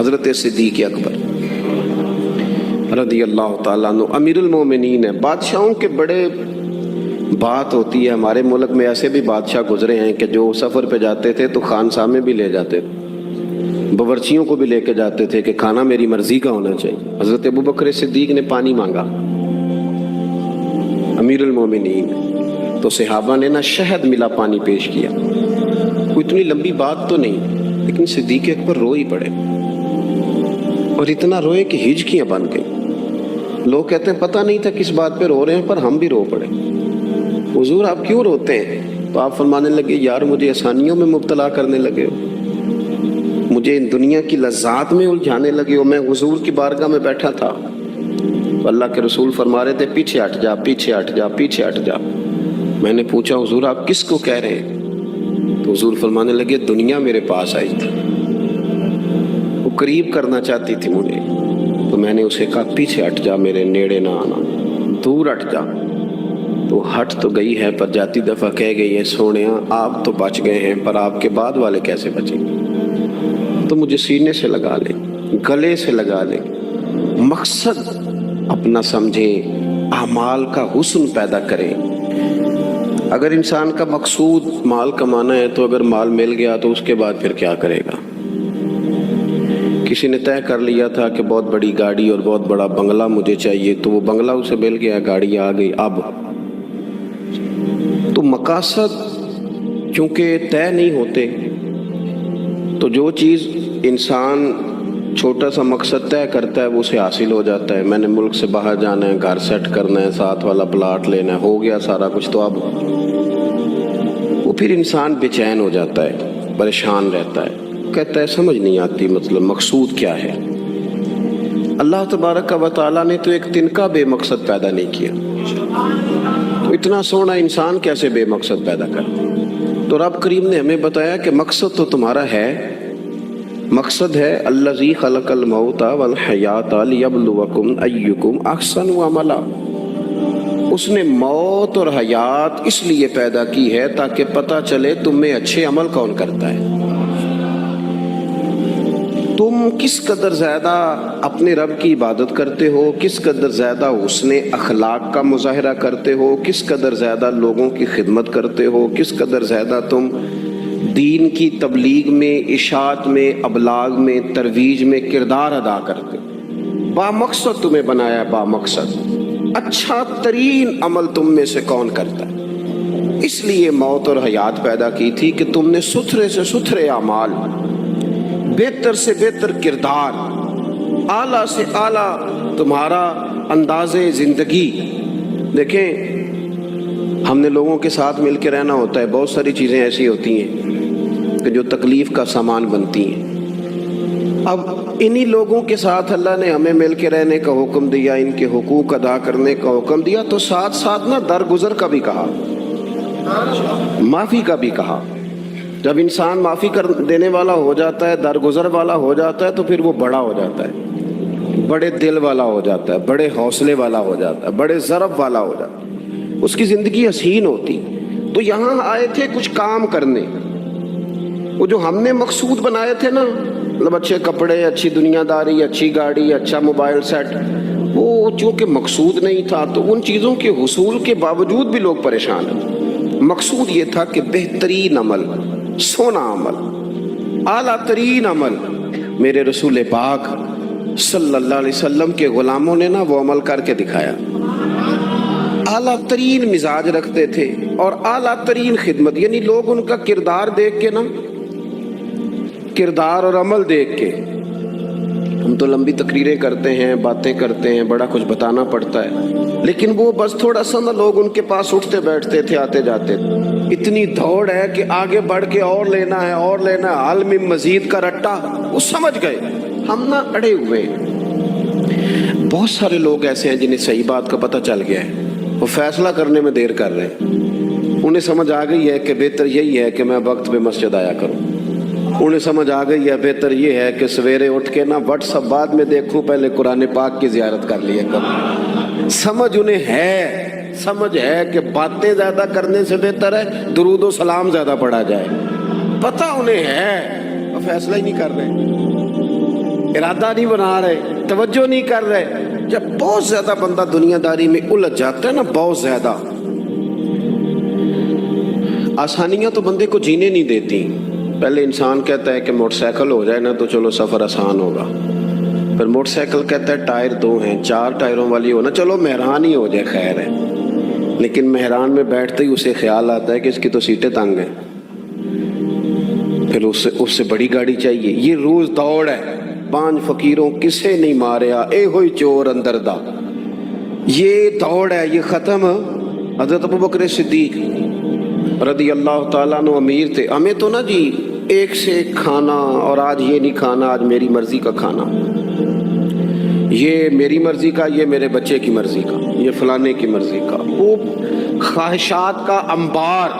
حضرت صدیق اکبر رضی اللہ تعالیٰ عنہ امیر المومنین ہے. بادشاہوں کے بڑے بات ہوتی ہے. ہمارے ملک میں ایسے بھی بادشاہ گزرے ہیں کہ جو سفر پہ جاتے تھے تو خانسامے بھی لے جاتے تھے, باورچیوں کو بھی لے کے جاتے تھے کہ کھانا میری مرضی کا ہونا چاہیے. حضرت ابوبکر صدیق نے پانی مانگا, امیر المومنین, تو صحابہ نے نہ شہد ملا پانی پیش کیا. کوئی اتنی لمبی بات تو نہیں, لیکن صدیق اکبر رو ہی پڑے, اور اتنا روئے کہ ہجکیاں بن گئیں. لوگ کہتے ہیں پتہ نہیں تھا کس بات پہ رو رہے ہیں, پر ہم بھی رو پڑے. حضور آپ کیوں روتے ہیں؟ تو آپ فرمانے لگے یار مجھے آسانیوں میں مبتلا کرنے لگے ہو, مجھے ان دنیا کی لذات میں الجھانے لگے ہو. میں حضور کی بارگاہ میں بیٹھا تھا, اللہ کے رسول فرما رہے تھے پیچھے ہٹ جا, پیچھے ہٹ جا, پیچھے ہٹ جا. میں نے پوچھا حضور آپ کس کو کہہ رہے ہیں؟ تو حضور فرمانے لگے دنیا میرے پاس آئی تھی, وہ قریب کرنا چاہتی تھی مجھے, تو میں نے اسے کہا پیچھے ہٹ جا, میرے نیڑے نہ آنا, دور ہٹ جا. تو ہٹ تو گئی ہے, پر جاتی دفعہ کہہ گئی ہے سونیا آپ تو بچ گئے ہیں, پر آپ کے بعد والے کیسے بچیں گے؟ تو مجھے سینے سے لگا لے, گلے سے لگا لے. مقصد اپنا سمجھیں, اعمال کا حسن پیدا کریں. اگر انسان کا مقصود مال کمانا ہے تو اگر مال مل گیا تو اس کے بعد پھر کیا کرے گا؟ کسی نے طے کر لیا تھا کہ بہت بڑی گاڑی اور بہت بڑا بنگلہ مجھے چاہیے, تو وہ بنگلہ اسے مل گیا, گاڑی آ گئی. اب تو مقاصد چونکہ طے نہیں ہوتے, تو جو چیز انسان چھوٹا سا مقصد طے کرتا ہے وہ اسے حاصل ہو جاتا ہے. میں نے ملک سے باہر جانا ہے, گھر سیٹ کرنا ہے, ساتھ والا پلاٹ لینا ہے, ہو گیا سارا کچھ. تو اب وہ پھر انسان بے چین ہو جاتا ہے, پریشان رہتا ہے, کہتا ہے سمجھ نہیں آتی مطلب مقصود کیا ہے. اللہ تبارک و تعالیٰ نے تو ایک تنکا بے مقصد پیدا نہیں کیا, تو اتنا سونا انسان کیسے بے مقصد پیدا کرتا؟ تو رب کریم نے ہمیں بتایا کہ مقصد تو تمہارا ہے. مقصد ہے الذی خلق الموت والحیات لیبلوکم ایکم احسن عملا. اس نے موت اور حیات اس لیے پیدا کی ہے تاکہ پتہ چلے تم میں اچھے عمل کون کرتا ہے, تم کس قدر زیادہ اپنے رب کی عبادت کرتے ہو, کس قدر زیادہ حسن اخلاق کا مظاہرہ کرتے ہو, کس قدر زیادہ لوگوں کی خدمت کرتے ہو, کس قدر زیادہ تم دین کی تبلیغ میں, اشاعت میں, ابلاغ میں, ترویج میں کردار ادا کرتے ہو. با مقصد تمہیں بنایا, با مقصد. اچھا ترین عمل تم میں سے کون کرتا ہے؟ اس لیے موت اور حیات پیدا کی تھی کہ تم نے ستھرے سے ستھرے اعمال, بہتر سے بہتر کردار, اعلیٰ سے اعلیٰ تمہارا انداز زندگی. دیکھیں ہم نے لوگوں کے ساتھ مل کے رہنا ہوتا ہے, بہت ساری چیزیں ایسی ہوتی ہیں کہ جو تکلیف کا سامان بنتی ہیں. اب انہی لوگوں کے ساتھ اللہ نے ہمیں مل کے رہنے کا حکم دیا, ان کے حقوق ادا کرنے کا حکم دیا, تو ساتھ ساتھ نہ درگزر کا بھی کہا, معافی کا بھی کہا. جب انسان معافی کر دینے والا ہو جاتا ہے, درگزر والا ہو جاتا ہے, تو پھر وہ بڑا ہو جاتا ہے, بڑے دل والا ہو جاتا ہے, بڑے حوصلے والا ہو جاتا ہے, بڑے ضرب والا ہو جاتا ہے, اس کی زندگی حسین ہوتی. تو یہاں آئے تھے کچھ کام کرنے, وہ جو ہم نے مقصود بنائے تھے نا, مطلب اچھے کپڑے, اچھی دنیا داری, اچھی گاڑی, اچھا موبائل سیٹ, وہ چونکہ مقصود نہیں تھا تو ان چیزوں کے حصول کے باوجود بھی لوگ پریشان ہیں. مقصود یہ تھا کہ بہترین عمل, سونا عمل, اعلیٰ ترین عمل. میرے رسول پاک صلی اللہ علیہ وسلم کے غلاموں نے نا وہ عمل کر کے دکھایا. اعلیٰ ترین مزاج رکھتے تھے اور اعلیٰ ترین خدمت, یعنی لوگ ان کا کردار دیکھ کے نا, کردار اور عمل دیکھ کے, ہم تو لمبی تقریریں کرتے ہیں, باتیں کرتے ہیں, بڑا کچھ بتانا پڑتا ہے, لیکن وہ بس تھوڑا سا نا لوگ ان کے پاس اٹھتے بیٹھتے تھے, آتے جاتے. اتنی دوڑ ہے کہ آگے بڑھ کے اور لینا ہے, اور لینا ہے, حال میں مزید کا رٹا. وہ سمجھ گئے ہم نا اڑے ہوئے. بہت سارے لوگ ایسے ہیں جنہیں صحیح بات کا پتہ چل گیا ہے, وہ فیصلہ کرنے میں دیر کر رہے ہیں. انہیں سمجھ آ گئی ہے کہ بہتر یہی ہے کہ میں وقت پہ مسجد آیا کروں. انہیں سمجھ آ گئی ہے بہتر یہ ہے کہ سویرے اٹھ کے نا واٹس ایپ بعد میں دیکھوں, پہلے قرآن پاک کی زیارت کر لیا کروں. سمجھ انہیں ہے, سمجھ ہے کہ باتیں زیادہ کرنے سے بہتر ہے درود و سلام زیادہ پڑھا جائے. پتہ انہیں ہے, وہ فیصلہ ہی نہیں کر رہے. ارادہ نہیں بنا رہے، توجہ نہیں کر رہے. جب بہت زیادہ بندہ دنیا داری میں الجھ جاتا ہے نا، بہت زیادہ، آسانیاں تو بندے کو جینے نہیں دیتی. پہلے انسان کہتا ہے کہ موٹر سائیکل ہو جائے نا تو چلو سفر آسان ہوگا. پھر موٹر سائیکل کہتا ہے ٹائر 2 ہیں، 4 ٹائروں والی ہو نا، چلو مہران ہی ہو جائے خیر ہے. لیکن مہران میں بیٹھتے ہی اسے خیال آتا ہے کہ اس کی تو سیٹیں تنگ ہیں، پھر اس سے بڑی گاڑی چاہیے. یہ روز دوڑ ہے. 5 فقیروں کسے نہیں ماریا، اے ہوئی چور اندر دا. یہ دوڑ ہے، یہ ختم. حضرت ابوبکر صدیق رضی اللہ تعالیٰ عنہ امیر تھے. ہمیں تو نا جی ایک سے ایک کھانا، اور آج یہ نہیں کھانا، آج میری مرضی کا کھانا، یہ میری مرضی کا، یہ میرے بچے کی مرضی کا، یہ فلانے کی مرضی کا. وہ خواہشات کا انبار.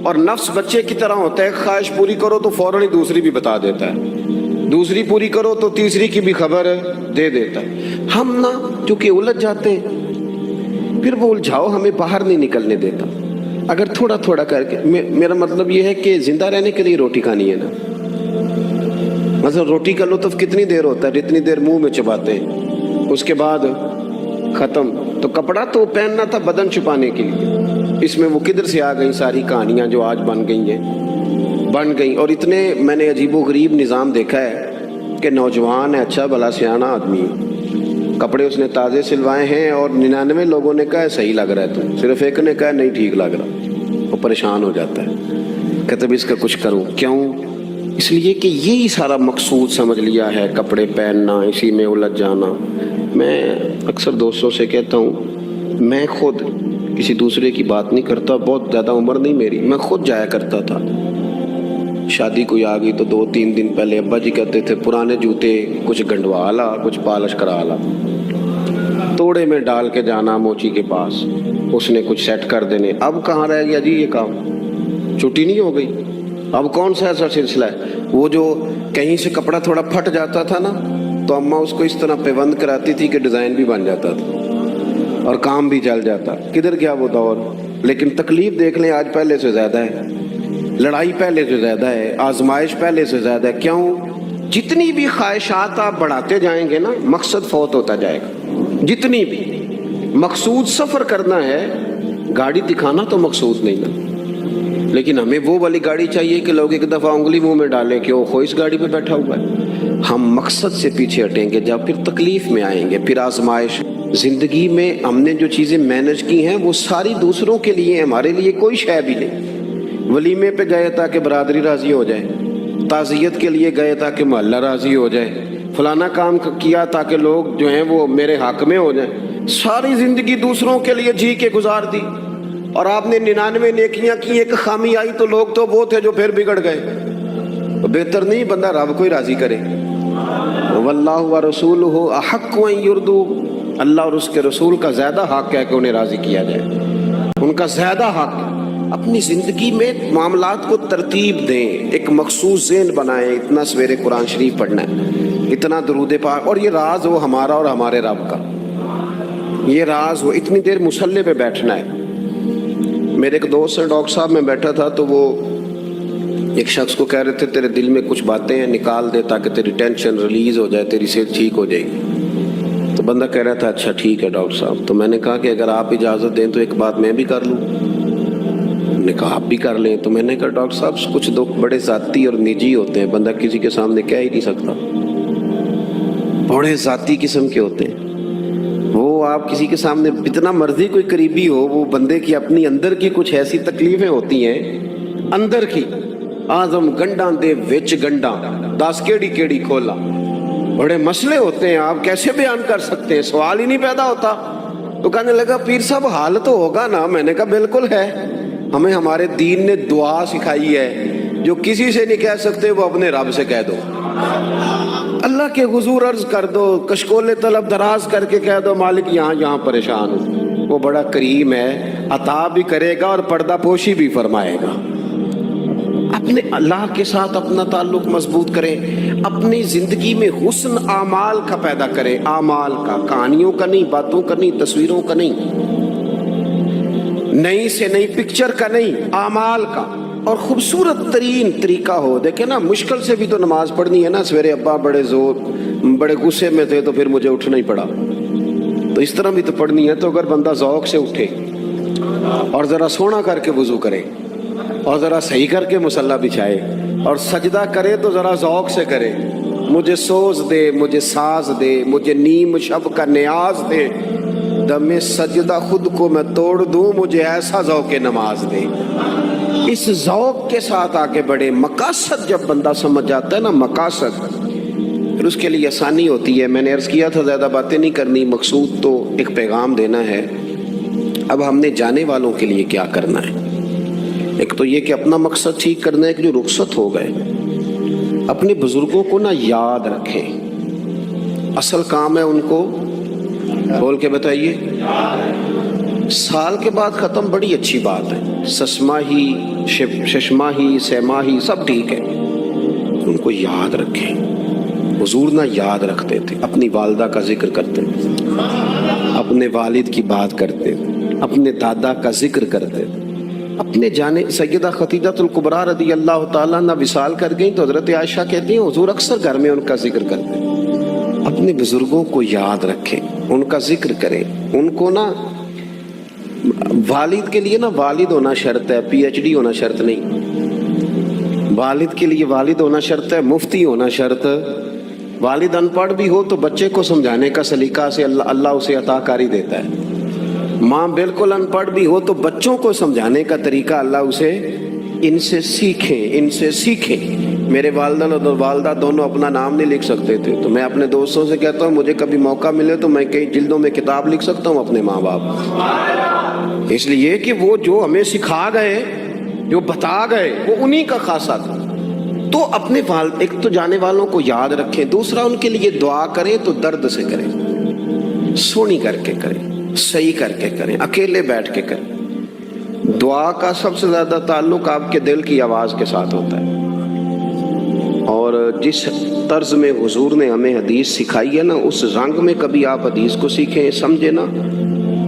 اور نفس بچے کی طرح ہوتا ہے، خواہش پوری کرو تو فوراً ہی دوسری بھی بتا دیتا ہے، دوسری پوری کرو تو تیسری کی بھی خبر دے دیتا ہے. ہم نا چونکہ الجھ جاتے ہیں، پھر وہ الجھاؤ ہمیں باہر نہیں نکلنے دیتا. اگر تھوڑا تھوڑا کر کے، میرا مطلب یہ ہے کہ زندہ رہنے کے لیے روٹی کھانی ہے نا. مثلا روٹی کا لطف کتنی دیر ہوتا ہے، جتنی دیر منہ میں چباتے ہیں، اس کے بعد ختم. تو کپڑا تو پہننا تھا بدن چھپانے کے لیے، اس میں وہ کدھر سے آ گئی ساری کہانیاں جو آج بن گئی. اور اتنے میں نے عجیب و غریب نظام دیکھا ہے کہ نوجوان ہے، اچھا بھلا سیانا آدمی، کپڑے اس نے تازے سلوائے ہیں، اور 99 لوگوں نے کہا ہے صحیح لگ رہا ہے، تو صرف ایک نے کہا ہے نہیں ٹھیک لگ رہا. وہ پریشان ہو جاتا ہے، کہتے بھی اس کا کچھ کروں. کیوں؟ اس لیے کہ یہی سارا مقصود سمجھ لیا ہے، کپڑے پہننا، اسی میں الجھ جانا. میں اکثر دوستوں سے کہتا ہوں، میں خود کسی دوسرے کی بات نہیں کرتا، بہت زیادہ عمر نہیں میری، میں خود جایا کرتا تھا. شادی کوئی آ گئی تو 2-3 دن پہلے ابا جی کہتے تھے پرانے جوتے کچھ گنڈوا لا، کچھ پالش کرا لا. توڑے میں ڈال کے جانا موچی کے پاس، اس نے کچھ سیٹ کر دینے. اب کہاں رہ گیا جی یہ کام؟ چھٹی نہیں ہو گئی. اب کون سا ایسا سلسلہ ہے؟ وہ جو کہیں سے کپڑا تھوڑا پھٹ جاتا تھا نا، تو اماں اس کو اس طرح پیوند کراتی تھی کہ ڈیزائن بھی بن جاتا تھا اور کام بھی چل جاتا. کدھر گیا وہ دور؟ لیکن تکلیف دیکھ لیں آج پہلے سے زیادہ ہے، لڑائی پہلے سے زیادہ ہے، آزمائش پہلے سے زیادہ ہے. کیوں؟ جتنی بھی خواہشات آپ بڑھاتے جائیں گے نا، مقصد فوت ہوتا جائے گا. جتنی بھی مقصود سفر کرنا ہے، گاڑی دکھانا تو مقصود نہیں نا. لیکن ہمیں وہ والی گاڑی چاہیے کہ لوگ ایک دفعہ انگلی منہ میں ڈالیں کہ وہ اس گاڑی پہ بیٹھا ہوا ہے. ہم مقصد سے پیچھے ہٹیں گے جب پھر تکلیف میں آئیں گے، پھر آزمائش. زندگی میں ہم نے جو چیزیں مینج کی ہیں وہ ساری دوسروں کے لیے، ہمارے لیے کوئی شے بھی نہیں. ولیمے پہ گئے تاکہ برادری راضی ہو جائے، تعزیت کے لیے گئے تاکہ محلہ راضی ہو جائے، فلانا کام کیا تاکہ لوگ جو ہیں وہ میرے حق میں ہو جائیں. ساری زندگی دوسروں کے لیے جی کے گزار دی، اور آپ نے 99 نیکیاں کی، ایک خامی آئی تو لوگ تو وہ تھے جو پھر بگڑ گئے. تو بہتر نہیں بندہ رب کو ہی راضی کرے. واللہ ورسولہ احق ان یرضوہ، اللہ اور اس کے رسول کا زیادہ حق ہے کہ انہیں راضی کیا جائے، ان کا زیادہ حق. اپنی زندگی میں معاملات کو ترتیب دیں، ایک مخصوص ذہن بنائیں. اتنا سویرے قرآن شریف پڑھنا ہے، اتنا درود پاک، اور یہ راز ہو ہمارا اور ہمارے رب کا، یہ راز ہو. اتنی دیر مصلی پہ بیٹھنا ہے. میرے ایک دوست ہیں ڈاکٹر صاحب، میں بیٹھا تھا تو وہ ایک شخص کو کہہ رہے تھے تیرے دل میں کچھ باتیں ہیں، نکال دے تاکہ تیری ٹینشن ریلیز ہو جائے، تیری صحت ٹھیک ہو جائے گی. تو بندہ کہہ رہا تھا اچھا ٹھیک ہے ڈاکٹر صاحب. تو میں نے کہا کہ اگر آپ اجازت دیں تو ایک بات میں بھی کر لوں. انہوں نے کہا آپ بھی کر لیں. تو میں نے کہا ڈاکٹر صاحب کچھ دکھ بڑے ذاتی اور نجی ہوتے ہیں، بندہ کسی کے سامنے کہہ ہی نہیں سکتا، بڑے ذاتی قسم کے ہوتے ہیں. وہ آپ کسی کے سامنے اتنا مرضی کوئی قریبی ہو، وہ بندے کی اپنی اندر کی کچھ ایسی تکلیفیں ہوتی ہیں اندر کی. آزم گنڈاں دے وچ گنڈاں 10 کیڑی کھولا، بڑے مسئلے ہوتے ہیں، آپ کیسے بیان کر سکتے ہیں؟ سوال ہی نہیں پیدا ہوتا. تو کہنے لگا پیر صاحب حال تو ہوگا نا. میں نے کہا بالکل ہے. ہمیں ہمارے دین نے دعا سکھائی ہے، جو کسی سے نہیں کہہ سکتے وہ اپنے رب سے کہہ دو. اللہ کے حضور عرض کر دو، کشکول طلب دراز کر کے کہہ دو مالک یہاں پریشان ہوں. وہ بڑا کریم ہے، عطا بھی کرے گا اور پردہ پوشی بھی فرمائے گا. اپنے اللہ کے ساتھ اپنا تعلق مضبوط کریں. اپنی زندگی میں حسن اعمال کا پیدا کریں، اعمال کا، کہانیوں کا نہیں، باتوں کا نہیں، تصویروں کا نہیں، نئی سے نئی پکچر کا نہیں، اعمال کا. اور خوبصورت ترین طریقہ ہو. دیکھیں نا, مشکل سے بھی تو نماز پڑھنی ہے نا. سویرے ابا بڑے غصے میں تھے تو پھر مجھے اٹھنا ہی پڑا, تو اس طرح بھی تو پڑھنی ہے. تو اگر بندہ ذوق سے اٹھے اور ذرا سونا کر کے وضو کرے اور ذرا صحیح کر کے مصلی بچھائے اور سجدہ کرے تو ذرا ذوق سے کرے. مجھے سوز دے, مجھے ساز دے, مجھے نیم شب کا نیاز دے, دم سجدہ خود کو میں توڑ دوں, مجھے ایسا ذوق نماز دے. اس ذوق کے ساتھ آگے بڑھے. مقاصد جب بندہ سمجھ جاتا ہے نا, مقاصد, پھر اس کے لیے آسانی ہوتی ہے. میں نے عرض کیا تھا زیادہ باتیں نہیں کرنی, مقصود تو ایک پیغام دینا ہے. اب ہم نے جانے والوں کے لیے کیا کرنا ہے؟ ایک تو یہ کہ اپنا مقصد ٹھیک کرنا ہے کہ جو رخصت ہو گئے اپنے بزرگوں کو نا یاد رکھیں. اصل کام ہے ان کو بول کے بتائیے. سال کے بعد ختم, بڑی اچھی بات ہے. سسماہی, ششماہی, سیماہی سب ٹھیک ہے, ان کو یاد رکھیں. حضور نہ یاد رکھتے تھے, اپنی والدہ کا ذکر کرتے تھے, اپنے والد کی بات کرتے تھے, اپنے دادا کا ذکر کرتے تھے. اپنے جانے سیدہ خدیجہ الکبریٰ رضی اللہ تعالیٰ عنہ وصال کر گئیں تو حضرت عائشہ کہتی ہیں حضور اکثر گھر میں ان کا ذکر کرتے. اپنے بزرگوں کو یاد رکھیں, ان کا ذکر کریں. ان کو نا, والد کے لیے نا والد ہونا شرط ہے, پی ایچ ڈی ہونا شرط نہیں. والد کے لیے والد ہونا شرط ہے, مفتی ہونا شرط. والد ان پڑھ بھی ہو تو بچے کو سمجھانے کا سلیقہ سے اللہ اسے عطا کاری دیتا ہے. ماں بالکل ان پڑھ بھی ہو تو بچوں کو سمجھانے کا طریقہ اللہ اسے, ان سے سیکھیں, ان سے سیکھیں. میرے والدہ اور والدہ دونوں اپنا نام نہیں لکھ سکتے تھے, تو میں اپنے دوستوں سے کہتا ہوں مجھے کبھی موقع ملے تو میں کئی جلدوں میں کتاب لکھ سکتا ہوں اپنے ماں باپ. اس لیے کہ وہ جو ہمیں سکھا گئے, جو بتا گئے, وہ انہی کا خاصہ تھا. تو اپنے ایک تو جانے والوں کو یاد رکھیں. دوسرا, ان کے لیے دعا کریں تو درد سے کریں, سونی کر کے کریں, صحیح کر کے کریں, اکیلے بیٹھ کے کریں. دعا کا سب سے زیادہ تعلق آپ کے دل کی آواز کے ساتھ ہوتا ہے. اور جس طرز میں حضور نے ہمیں حدیث سکھائی ہے نا, اس رنگ میں کبھی آپ حدیث کو سیکھیں, سمجھے نا.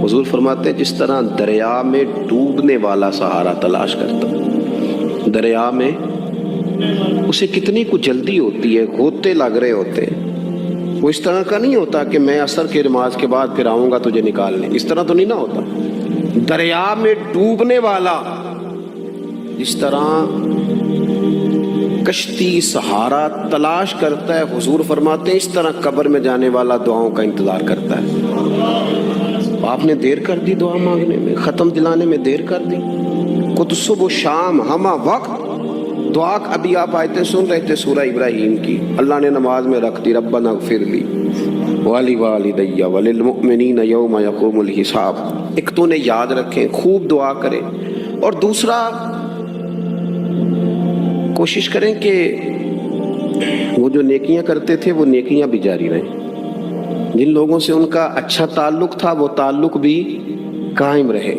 حضور فرماتے ہیں جس طرح دریا میں ڈوبنے والا سہارا تلاش کرتا, دریا میں اسے کتنی کو جلدی ہوتی ہے, غوطے لگ رہے ہوتے ہیں. وہ اس طرح کا نہیں ہوتا کہ میں عصر کی نماز کے بعد پھر آؤں گا تجھے نکالنے, اس طرح تو نہیں نہ ہوتا. دریا میں ڈوبنے والا جس طرح کشتی سہارا تلاش کرتا ہے, حضور فرماتے ہیں اس طرح قبر میں جانے والا دعاؤں کا انتظار کرتا ہے. آپ نے دیر کر دی دعا مانگنے میں, ختم دلانے میں دیر کر دی. خود صبح و شام ہمہ وقت دعا. ابھی آپ آیتیں سن رہے تھے سورہ ابراہیم کی, اللہ نے نماز میں رکھ دی ربنا اغفر لی وَلِوَالِدَيَّ وَلِلْمُؤْمِنِينَ يَوْمَ يَقُومُ الْحِسَابُ. ایک تو انہیں یاد رکھیں, خوب دعا کریں. اور دوسرا, کوشش کریں کہ وہ جو نیکیاں کرتے تھے وہ نیکیاں بھی جاری رہیں. جن لوگوں سے ان کا اچھا تعلق تھا وہ تعلق بھی قائم رہے.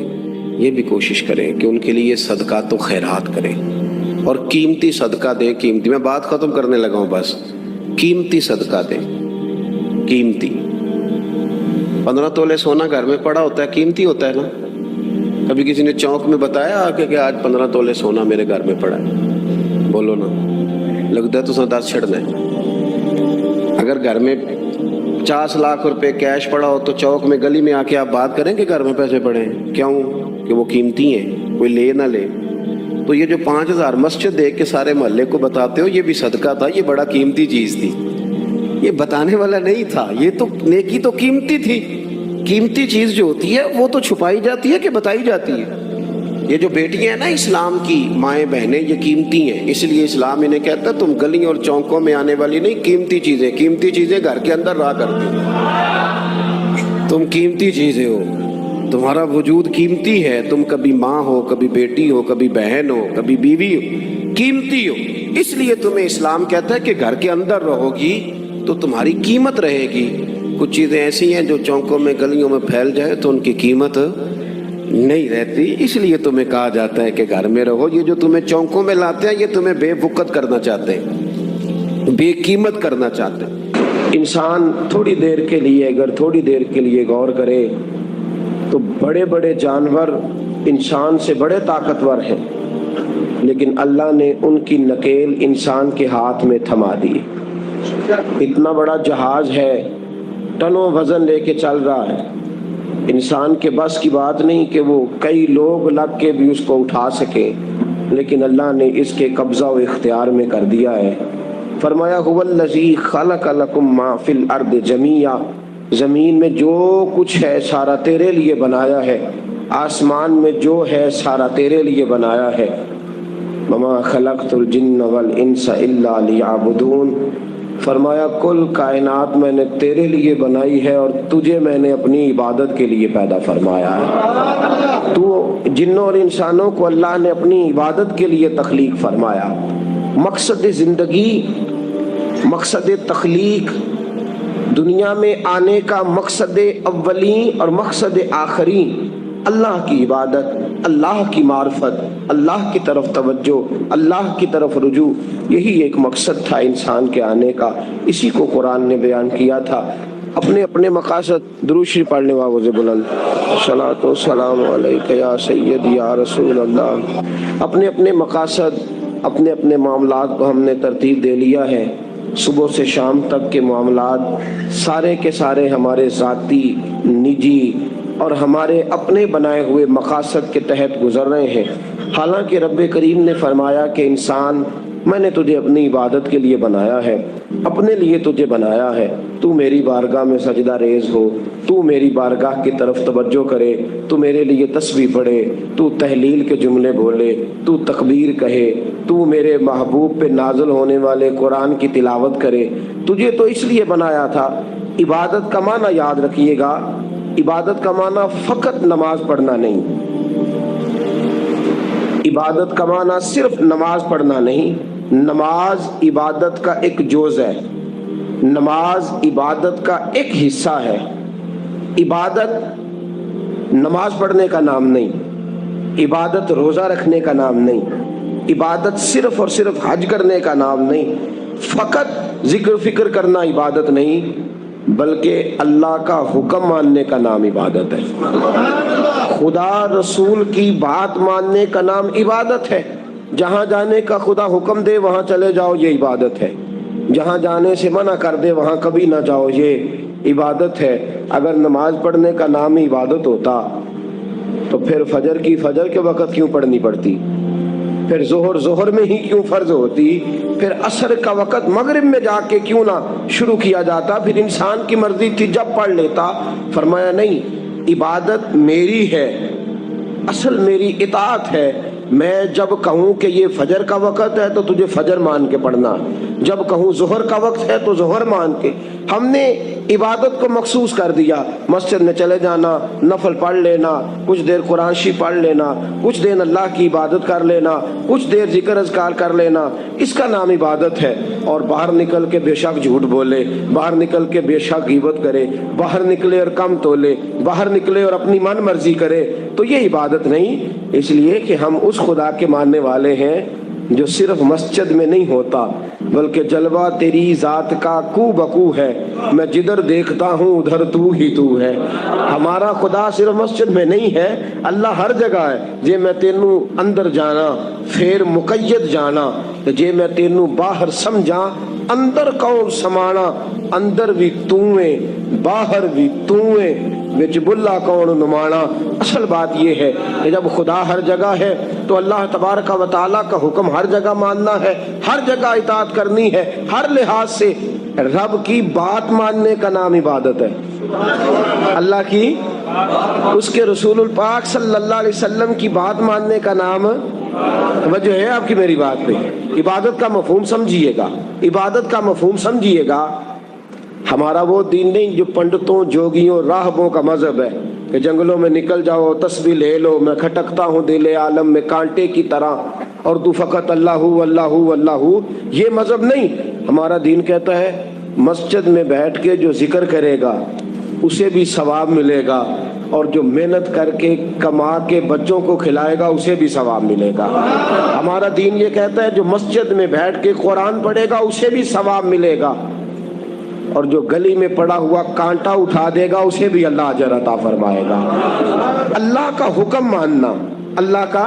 یہ بھی کوشش کریں کہ ان کے لیے صدقات و خیرات کریں, اور قیمتی صدقہ دیں. قیمتی, میں بات ختم کرنے لگا ہوں بس. قیمتی صدقہ دیں, قیمتی. 15 تولے سونا گھر میں پڑا ہوتا ہے, قیمتی ہوتا ہے نا. کبھی کسی نے چوک میں بتایا کہ آج 15 تولے سونا میرے گھر میں پڑا ہے, بولو نا, لگتا ہے تو 10 چھڑنا ہے. اگر گھر میں 50 لاکھ روپے کیش پڑا ہو تو چوک میں گلی میں آ کے آپ بات کریں کہ گھر میں پیسے پڑے ہیں, کیوں؟ کہ وہ قیمتی ہیں, کوئی لے نہ لے. تو یہ جو 5000 مسجد دیکھ کے سارے محلے کو بتاتے ہو, یہ بھی صدقہ تھا, یہ بڑا قیمتی چیز تھی. یہ بتانے والا نہیں تھا, یہ تو نیکی تو قیمتی تھی. قیمتی چیز جو ہوتی ہے وہ تو چھپائی جاتی ہے کہ بتائی جاتی ہے. یہ جو بیٹیاں ہیں نا اسلام کی, مائیں بہنیں, یہ قیمتی ہیں. اس لیے اسلام انہیں کہتا ہے تم گلیوں اور چوکوں میں آنے والی نہیں, قیمتی چیزیں. قیمتی چیزیں گھر کے اندر رہا کرتی. تم قیمتی چیزیں ہو, تمہارا وجود قیمتی ہے. تم کبھی ماں ہو, کبھی بیٹی ہو, کبھی بہن ہو, کبھی بیوی ہو, قیمتی ہو. اس لیے تمہیں اسلام کہتا ہے کہ گھر کے اندر رہو گی تو تمہاری قیمت رہے گی. کچھ چیزیں ایسی ہیں جو چوکوں میں گلیوں میں پھیل جائے تو ان کی قیمت نہیں رہتی. اس لیے تمہیں کہا جاتا ہے کہ گھر میں رہو. یہ جو تمہیں چوکوں میں لاتے ہیں یہ تمہیں بے وقت کرنا چاہتے ہیں, بے قیمت کرنا چاہتے ہیں. انسان تھوڑی دیر کے لیے, اگر تھوڑی دیر کے لیے غور کرے تو بڑے بڑے جانور انسان سے بڑے طاقتور ہیں, لیکن اللہ نے ان کی نکیل انسان کے ہاتھ میں تھما دی۔ اتنا بڑا جہاز ہے، ٹنوں وزن لے کے چل رہا ہے، انسان کے بس کی بات نہیں کہ وہ کئی لوگ لگ کے بھی اس کو اٹھا سکیں، لیکن اللہ نے اس کے قبضہ و اختیار میں کر دیا ہے۔ فرمایا هو الذی خلق لکم ما فی الارض جمیعا، زمین میں جو کچھ ہے سارا تیرے لیے بنایا ہے، آسمان میں جو ہے سارا تیرے لیے بنایا ہے۔ وما خلقت الجن والانس الا لیعبدون، فرمایا کل کائنات میں نے تیرے لیے بنائی ہے اور تجھے میں نے اپنی عبادت کے لیے پیدا فرمایا ہے۔ تو جنوں اور انسانوں کو اللہ نے اپنی عبادت کے لیے تخلیق فرمایا۔ مقصد زندگی، مقصد تخلیق، دنیا میں آنے کا مقصد اولین اور مقصد آخرین اللہ کی عبادت، اللہ کی معرفت، اللہ کی طرف توجہ، اللہ کی طرف رجوع، یہی ایک مقصد تھا انسان کے آنے کا۔ اسی کو قرآن نے بیان کیا تھا۔ اپنے اپنے مقاصد، درود شریف پڑھنے والے بلند، صلاۃ و سلام علیک یا سید یا رسول اللہ۔ اپنے اپنے مقاصد، اپنے اپنے معاملات کو ہم نے ترتیب دے لیا ہے۔ صبح سے شام تک کے معاملات سارے کے سارے ہمارے ذاتی، نجی اور ہمارے اپنے بنائے ہوئے مقاصد کے تحت گزر رہے ہیں۔ حالانکہ رب کریم نے فرمایا کہ انسان، میں نے تجھے اپنی عبادت کے لیے بنایا ہے، اپنے لیے تجھے بنایا ہے، تو میری بارگاہ میں سجدہ ریز ہو، تو میری بارگاہ کی طرف توجہ کرے، تو میرے لیے تسبیح پڑھے، تو تحلیل کے جملے بولے، تو تکبیر کہے، تو میرے محبوب پہ نازل ہونے والے قرآن کی تلاوت کرے۔ تجھے تو اس لیے بنایا تھا۔ عبادت کا معنی یاد رکھیے گا، عبادت کا معنی فقط نماز پڑھنا نہیں، عبادت کا معنی صرف نماز پڑھنا نہیں، نماز عبادت کا ایک جز ہے، نماز عبادت کا ایک حصہ ہے۔ عبادت نماز پڑھنے کا نام نہیں، عبادت روزہ رکھنے کا نام نہیں، عبادت صرف اور صرف حج کرنے کا نام نہیں، فقط ذکر فکر کرنا عبادت نہیں، بلکہ اللہ کا حکم ماننے کا نام عبادت ہے۔ خدا رسول کی بات ماننے کا نام عبادت ہے۔ جہاں جانے کا خدا حکم دے وہاں چلے جاؤ، یہ عبادت ہے۔ جہاں جانے سے منع کر دے وہاں کبھی نہ جاؤ، یہ عبادت ہے۔ اگر نماز پڑھنے کا نام ہی عبادت ہوتا تو پھر فجر کی فجر کے وقت کیوں پڑھنی پڑتی، پھر ظہر میں ہی کیوں فرض ہوتی، پھر عصر کا وقت مغرب میں جا کے کیوں نہ شروع کیا جاتا، پھر انسان کی مرضی تھی جب پڑھ لیتا۔ فرمایا نہیں، عبادت میری ہے، اصل میری اطاعت ہے۔ میں جب کہوں کہ یہ فجر کا وقت ہے تو تجھے فجر مان کے پڑھنا، جب کہوں ظہر کا وقت ہے تو ظہر مان کے۔ ہم نے عبادت کو مخصوص کر دیا، مسجد میں چلے جانا، نفل پڑھ لینا، کچھ دیر قرآن شریف پڑھ لینا، کچھ دیر اللہ کی عبادت کر لینا، کچھ دیر ذکر اذکار کر لینا، اس کا نام عبادت ہے۔ اور باہر نکل کے بے شک جھوٹ بولے، باہر نکل کے بے شک غیبت کرے، باہر نکلے اور کم تولے، باہر نکلے اور اپنی من مرضی کرے، تو یہ عبادت نہیں۔ اس لیے کہ ہم اس خدا کے ماننے والے ہیں جو صرف مسجد میں نہیں ہوتا بلکہ جلوہ تیری ذات کا کو بکو ہے، میں جدھر دیکھتا ہوں ادھر تو ہی تو ہے۔ ہمارا خدا صرف مسجد میں نہیں ہے، اللہ ہر جگہ ہے۔ جے میں تینوں اندر جانا پھر مقید جانا، جے میں تینوں باہر سمجھا اندر کون سمانا، اندر بھی تویں باہر بھی تویں وچ بلا کون نمانا۔ اصل بات یہ ہے کہ جب خدا ہر جگہ ہے تو اللہ تبارک و تعالیٰ کا حکم ہر جگہ ماننا ہے، ہر جگہ اطاعت کرنی ہے، ہر لحاظ سے۔ رب کی بات ماننے کا نام عبادت ہے، اللہ کی، اس کے رسول الپاک صلی اللہ علیہ وسلم کی بات ماننے کا نام، توجہ ہے آپ کی میری بات پہ؟ عبادت کا مفہوم سمجھیے گا، عبادت کا مفہوم سمجھیے گا۔ ہمارا وہ دین نہیں جو پنڈتوں، جوگیوں، راہبوں کا مذہب ہے کہ جنگلوں میں نکل جاؤ، تسبیح لے لو، میں کھٹکتا ہوں دل عالم میں کانٹے کی طرح اور تو فقط اللہ اللہ اللہ۔ یہ مذہب نہیں۔ ہمارا دین کہتا ہے مسجد میں بیٹھ کے جو ذکر کرے گا اسے بھی ثواب ملے گا، اور جو محنت کر کے کما کے بچوں کو کھلائے گا اسے بھی ثواب ملے گا۔ ہمارا دین یہ کہتا ہے جو مسجد میں بیٹھ کے قرآن پڑھے گا اسے بھی ثواب ملے گا، اور جو گلی میں پڑا ہوا کانٹا اٹھا دے گا اسے بھی اللہ اجر عطا فرمائے گا۔ اللہ کا حکم ماننا، اللہ کا